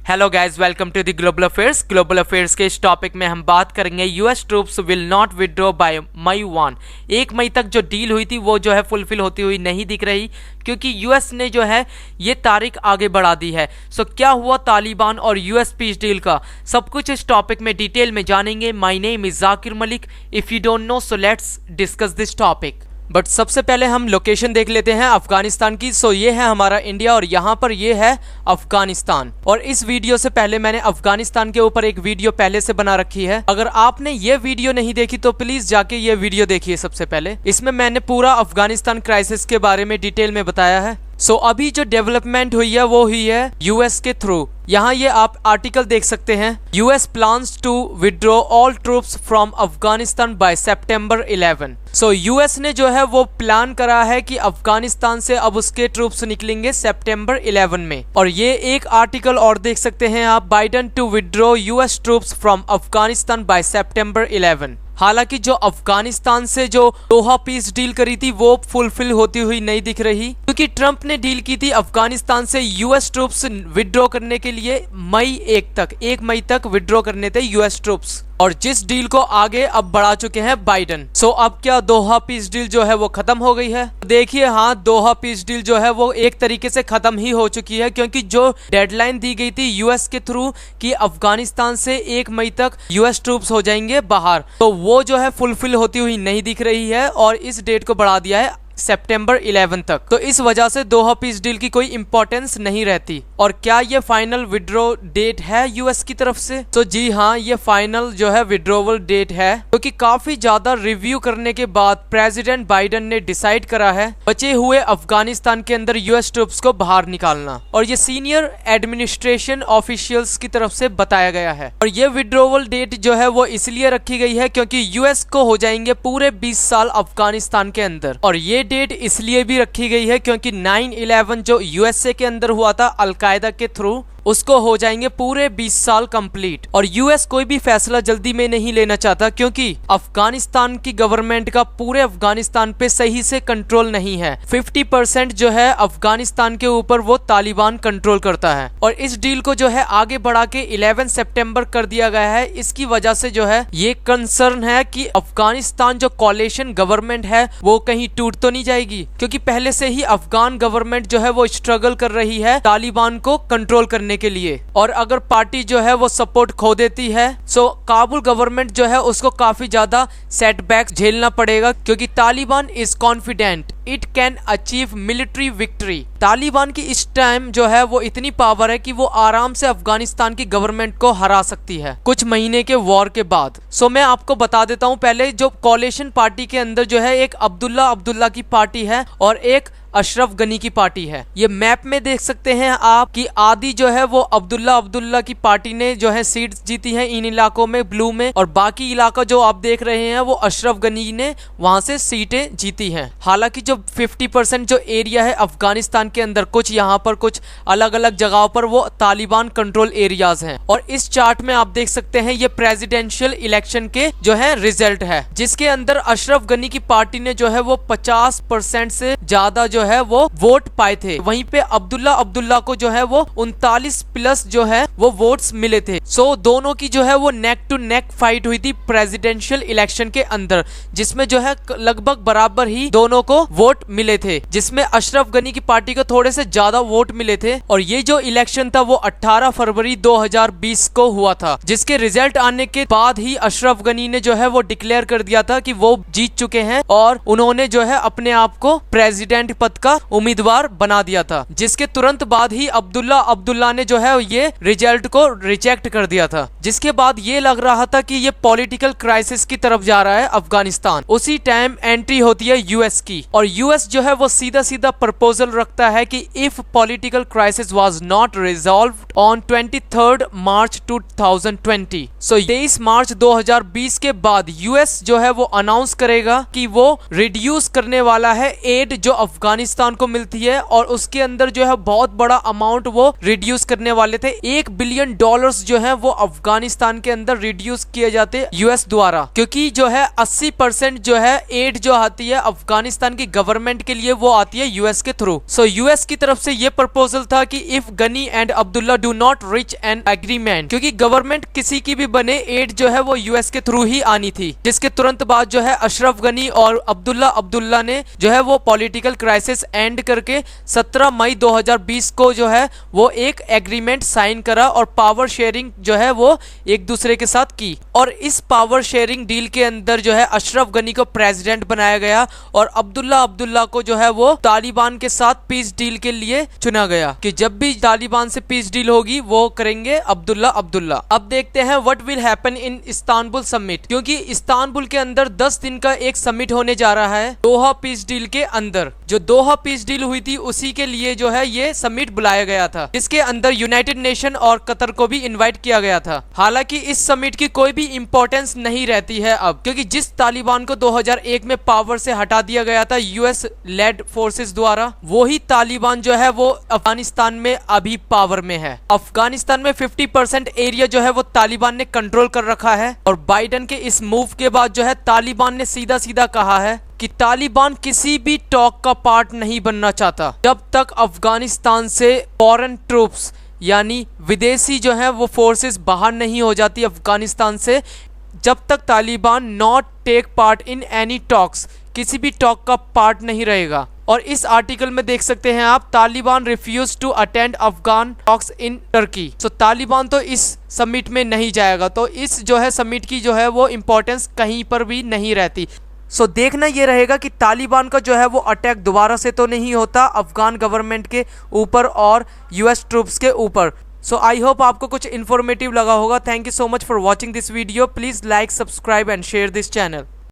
Hello guys, welcome to the global affairs. Global affairs के इस topic में हम बात करेंगे US troops will not withdraw by May 1। 1 मई तक जो डील हुई थी वो जो है फुलफिल होती हुई नहीं दिख रही, क्योंकि यूएस ने जो है ये तारीख आगे बढ़ा दी है। सो क्या हुआ तालिबान और यूएस पीस डील का, सब कुछ इस टॉपिक में डिटेल में जानेंगे। My name is Zakir Malik. If you don't know so let's discuss this topic. But सबसे पहले हम लोकेशन देख लेते हैं अफगानिस्तान की। सो ये है हमारा इंडिया और यहाँ पर ये है अफगानिस्तान। और इस वीडियो से पहले मैंने अफगानिस्तान के ऊपर एक वीडियो पहले से बना रखी है। अगर आपने ये वीडियो नहीं देखी तो प्लीज जाके ये वीडियो देखिए सबसे पहले। इसमें मैंने पूरा अफगानिस्तान क्राइसिस के बारे में डिटेल में बताया है। सो अभी जो डेवलपमेंट हुई है वो हुई है यूएस के थ्रू। यहाँ ये आप आर्टिकल देख सकते हैं, US plans to withdraw all troops from Afghanistan by September 11। So US ने जो है वो प्लान करा है कि अफगानिस्तान से अब उसके ट्रूप्स निकलेंगे सितंबर 11 में। और ये एक आर्टिकल और देख सकते हैं आप, Biden to withdraw US troops from Afghanistan by September 11। हालांकि जो अफगानिस्तान से जो दोहा पीस डील करी थी वो फुलफिल होती हुई नहीं दिख रही, क्योंकि ट्रंप ने डील की थी अफगानिस्तान से यूएस ट्रूप्स विड्रॉ करने के लिए मई 1 मई तक विड्रॉ करने थे यूएस ट्रूप्स, और जिस डील को आगे अब बढ़ा चुके हैं बाइडन। सो अब क्या दोहा पीस डील जो है वो खत्म हो गई है? देखिए हाँ, दोहा पीस डील जो है वो एक तरीके से खत्म ही हो चुकी है, क्योंकि जो डेडलाइन दी गई थी यूएस के थ्रू कि अफगानिस्तान से 1 मई तक यूएस ट्रूप्स हो जाएंगे बाहर, तो वो जो है फुलफिल होती हुई नहीं दिख रही है और इस डेट को बढ़ा दिया है सितंबर 11 तक। तो इस वजह से दोहा पीस डील की कोई इंपॉर्टेंस नहीं रहती। और क्या ये फाइनल विड्रॉ डेट है यूएस की तरफ से? तो जी हाँ, ये फाइनल जो है विड्रॉवल डेट है, क्योंकि काफी ज्यादा रिव्यू करने के बाद प्रेसिडेंट बाइडन ने डिसाइड करा है बचे हुए अफगानिस्तान के अंदर यूएस ट्रूप्स को बाहर निकालना। और ये सीनियर एडमिनिस्ट्रेशन ऑफिशियल्स की तरफ से बताया गया है। और ये विड्रॉवल डेट जो है वो इसलिए रखी गई है क्योंकि यूएस को हो जाएंगे पूरे 20 साल अफगानिस्तान के अंदर। और ये डेट इसलिए भी रखी गई है क्योंकि 9/11 जो यूएसए के अंदर हुआ था अलकायदा के थ्रू, उसको हो जाएंगे पूरे 20 साल कंप्लीट। और यूएस कोई भी फैसला जल्दी में नहीं लेना चाहता, क्योंकि अफगानिस्तान की गवर्नमेंट का पूरे अफगानिस्तान पे सही से कंट्रोल नहीं है। 50% जो है अफगानिस्तान के ऊपर वो तालिबान कंट्रोल करता है। और इस डील को जो है आगे बढ़ा के 11 सितंबर कर दिया गया है। इसकी वजह से जो है ये कंसर्न है कि अफगानिस्तान जो कोalition गवर्नमेंट है वो कहीं टूट तो नहीं जाएगी, क्योंकि पहले से ही अफगान गवर्नमेंट जो है वो स्ट्रगल कर रही है तालिबान को कंट्रोल करने के लिए। और अगर पार्टी जो है वो सपोर्ट खो देती है, सो काबुल गवर्नमेंट जो है उसको काफी ज्यादा सेटबैक्स झेलना पड़ेगा, क्योंकि Taliban is confident it can achieve military victory. Taliban की इस टाइम जो है वो इतनी पावर है कि वो आराम से अफगानिस्तान की गवर्नमेंट को हरा सकती है कुछ महीने के वॉर के बाद। सो मैं आपको बता देता हूँ, पहले जो कोalition पार्टी के अंदर जो है एक अब्दुल्ला की पार्टी है और एक अशरफ गनी की पार्टी है। ये मैप में देख सकते हैं आप कि आधी जो है वो अब्दुल्ला की पार्टी ने जो है सीट्स जीती है इन इलाकों में ब्लू में, और बाकी इलाका जो आप देख रहे हैं वो अशरफ गनी ने वहां से सीटें जीती हैं। हालांकि जो 50% जो एरिया है अफगानिस्तान के अंदर, कुछ यहाँ पर कुछ अलग अलग जगहों पर वो तालिबान कंट्रोल एरियाज हैं। और इस चार्ट में आप देख सकते हैं ये प्रेसिडेंशियल इलेक्शन के जो है रिजल्ट है, जिसके अंदर अशरफ गनी की पार्टी ने जो है वो 50% से ज्यादा जो है वो वोट पाए थे। वहीं पे अब्दुल्ला को जो है वो 39+ जो है वो वोट्स मिले थे। सो दोनों की जो है वो नेक टू नेक फाइट हुई थी प्रेसिडेंशियल इलेक्शन के अंदर, जिसमें जो है लगभग बराबर ही दोनों को वोट मिले थे, जिसमें अशरफ गनी की पार्टी को थोड़े से ज्यादा वोट मिले थे। और ये जो इलेक्शन था वो 18 फरवरी 2020 को हुआ था, जिसके रिजल्ट आने के बाद ही अशरफ गनी ने जो है वो डिक्लेयर कर दिया था कि वो जीत चुके हैं, और उन्होंने जो है अपने आप को प्रेसिडेंट पद का उम्मीदवार बना दिया था। जिसके तुरंत बाद ही अब्दुल्ला ने जो है ये रिजल्ट को रिजेक्ट कर दिया था, जिसके बाद ये लग रहा था कि ये पॉलिटिकल क्राइसिस की तरफ जा रहा है अफगानिस्तान। उसी टाइम एंट्री होती है यूएस की, और यूएस जो है वो सीधा प्रपोजल रखता है कि if political crisis was not resolved on 23 मार्च 2020, सो 23 मार्च 2020 के बाद यूएस जो है वो अनाउंस करेगा कि वो रिड्यूस करने वाला है एड जो अफगानिस्तान को मिलती है, और उसके अंदर जो है बहुत बड़ा अमाउंट वो रिड्यूस करने वाले थे। $1 बिलियन जो है वो अफगानिस्तान के अंदर रिड्यूस किए जाते यूएस द्वारा, क्योंकि जो है 80% जो है एड जो आती है अफगानिस्तान की गवर्नमेंट के लिए वो आती है यूएस के थ्रू। सो यूएस की तरफ से ये प्रपोजल था कि if Ghani and Abdullah do not reach an agreement, क्योंकि गवर्नमेंट किसी की भी बने एड जो है वो यूएस के थ्रू ही आनी थी, जिसके तुरंत बाद जो है अशरफ गनी और अब्दुल्ला ने जो है वो पॉलिटिकल क्राइसिस एंड करके 17 मई 2020 को जो है वो एक एग्रीमेंट साइन करा और पावर शेयरिंग जो है वो एक दूसरे के साथ की। और इस पावर शेयरिंग डील के अंदर जो है अशरफ गनी को प्रेसिडेंट बनाया गया और अब्दुल्ला को जो है वो तालिबान के साथ पीस डील के लिए चुना गया कि जब भी तालिबान से पीस डील होगी वो करेंगे अब्दुल्ला। अब देखते हैं what will happen in Istanbul summit, क्योंकि इस्तांबुल के अंदर 10 दिन का एक समिट होने जा रहा है दोहा पीस डील के अंदर। जो दोहा पीस डील हुई थी उसी के लिए जो है ये समिट बुलाया गया था, जिसके अंदर यूनाइटेड नेशन और कतर को भी इन्वाइट किया गया था। हालांकि इस समिट की कोई भी इंपॉर्टेंस नहीं रहती है अब, क्योंकि जिस तालिबान को 2001 में पावर से हटा दिया गया था यूएस लेड फोर्सेस द्वारा, वही तालिबान जो है वो अफगानिस्तान में अभी पावर में है। अफगानिस्तान में 50% एरिया जो है वो तालिबान ने कंट्रोल कर रखा है। और बाइडेन के इस मूव के बाद जो है तालिबान ने सीधा कहा है कि तालिबान किसी भी टॉक का पार्ट नहीं बनना चाहता जब तक अफगानिस्तान से फॉरेन ट्रूप्स यानी विदेशी जो है वो फोर्सेस बाहर नहीं हो जाती अफगानिस्तान से, जब तक Taliban not take part in any talks, किसी भी टॉक का पार्ट नहीं रहेगा। और इस आर्टिकल में देख सकते हैं आप, Taliban refuse to attend Afghan talks in Turkey. So Taliban तो इस समिट में नहीं जाएगा, तो इस जो है समिट की जो है वो इम्पोर्टेंस कहीं पर भी नहीं रहती। सो देखना ये रहेगा कि तालिबान का जो है वो अटैक दोबारा से तो नहीं होता अफगान गवर्नमेंट के ऊपर और यूएस ट्रूप्स के ऊपर। सो आई होप आपको कुछ इन्फॉर्मेटिव लगा होगा। Thank you so much for watching this video. Please like, subscribe and share this channel.